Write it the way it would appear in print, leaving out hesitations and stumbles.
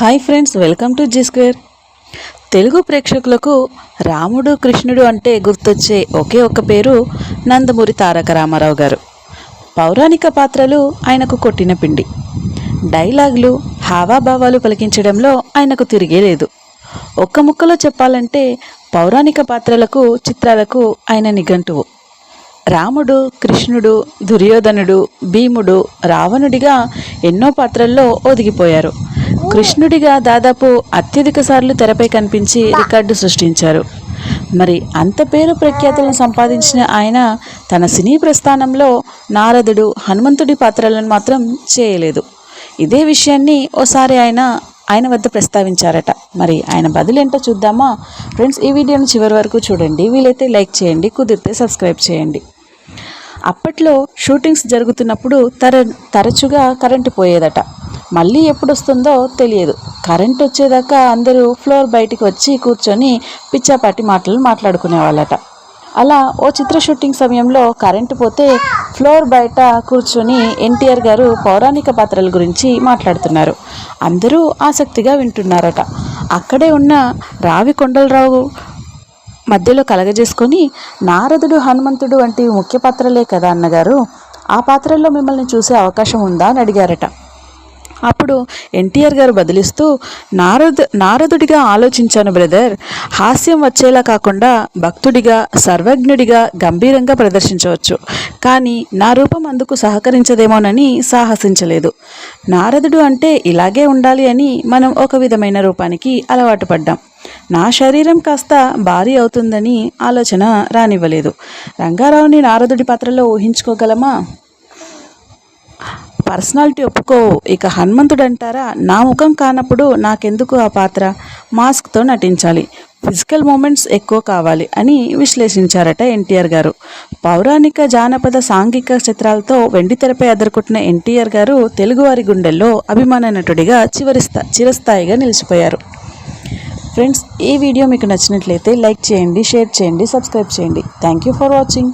Hi friends, welcome to Zee square. Telugu ప్రేక్షకులకు రాముడు కృష్ణుడు అంటే గుర్తొచ్చే ఒకే ఒక్క పేరు నందమూరి తారక రామారావు గారు. పౌరాణిక పాత్రలు ఆయనకు కొట్టిన పిండి. డైలాగులు, హావాభావాలు పలికించడంలో ఆయనకు తిరిగే లేదు. ఒక్క ముక్కలో చెప్పాలంటే పౌరాణిక పాత్రలకు, చిత్రాలకు ఆయన నిఘంటువు. రాముడు, కృష్ణుడు, దుర్యోధనుడు, భీముడు, రావణుడిగా ఎన్నో పాత్రల్లో ఒదిగిపోయారు. కృష్ణుడిగా దాదాపు అత్యధిక సార్లు తెరపై కనిపించి రికార్డు సృష్టించారు. మరి అంత పేరు ప్రఖ్యాతులను సంపాదించిన ఆయన తన సినీ ప్రస్థానంలో నారదుడు, హనుమంతుడి పాత్రలను మాత్రం చేయలేదు. ఇదే విషయాన్ని ఓసారి ఆయన వద్ద ప్రస్తావించారట. మరి ఆయన బదులేంటో చూద్దామా ఫ్రెండ్స్? ఈ వీడియోని చివరి వరకు చూడండి. వీలైతే లైక్ చేయండి, కుదిరితే సబ్స్క్రైబ్ చేయండి. అప్పట్లో షూటింగ్స్ జరుగుతున్నప్పుడు తరచుగా కరెంటు పోయేదట. మళ్ళీ ఎప్పుడు వస్తుందో తెలియదు. కరెంట్ వచ్చేదాకా అందరూ ఫ్లోర్ బయటికి వచ్చి కూర్చొని పిచ్చాపాటి మాటలు మాట్లాడుకునేవాళ్ళట. అలా ఓ చిత్ర షూటింగ్ సమయంలో కరెంటు పోతే ఫ్లోర్ బయట కూర్చొని ఎన్టీఆర్ గారు పౌరాణిక పాత్రల గురించి మాట్లాడుతున్నారు. అందరూ ఆసక్తిగా వింటున్నారట. అక్కడే ఉన్న రావి కొండలరావు మధ్యలో కలగజేసుకొని, నారదుడు, హనుమంతుడు వంటి ముఖ్య పాత్రలే కదా అన్నగారు, ఆ పాత్రల్లో మిమ్మల్ని చూసే అవకాశం ఉందా అని అడిగారట. అప్పుడు ఎన్టీఆర్ గారు బదిలిస్తూ, నారదుడిగా ఆలోచించాను బ్రదర్. హాస్యం వచ్చేలా కాకుండా భక్తుడిగా, సర్వజ్ఞుడిగా గంభీరంగా ప్రదర్శించవచ్చు. కానీ నా రూపం అందుకు సహకరించదేమోనని సాహసించలేదు. నారదుడు అంటే ఇలాగే ఉండాలి అని మనం ఒక విధమైన రూపానికి అలవాటు పడ్డాం. నా శరీరం కాస్త భారీ అవుతుందని ఆలోచన రానివ్వలేదు. రంగారావుని నారదుడి పాత్రలో ఊహించుకోగలమా? పర్సనాలిటీ ఒప్పుకోవు. ఇక హనుమంతుడు అంటారా, నా ముఖం కానప్పుడు నాకెందుకు ఆ పాత్ర? మాస్క్తో నటించాలి, ఫిజికల్ మూమెంట్స్ ఎక్కువ కావాలి అని విశ్లేషించారట ఎన్టీఆర్ గారు. పౌరాణిక, జానపద, సాంఘిక చిత్రాలతో వెండితెరపై అదరకొట్టిన ఎన్టీఆర్ గారు తెలుగువారి గుండెల్లో అభిమాన నటుడిగా చిరస్థాయిగా నిలిచిపోయారు. ఫ్రెండ్స్, ఈ వీడియో మీకు నచ్చినట్లయితే లైక్ చేయండి, షేర్ చేయండి, సబ్స్క్రైబ్ చేయండి. Thank you for watching.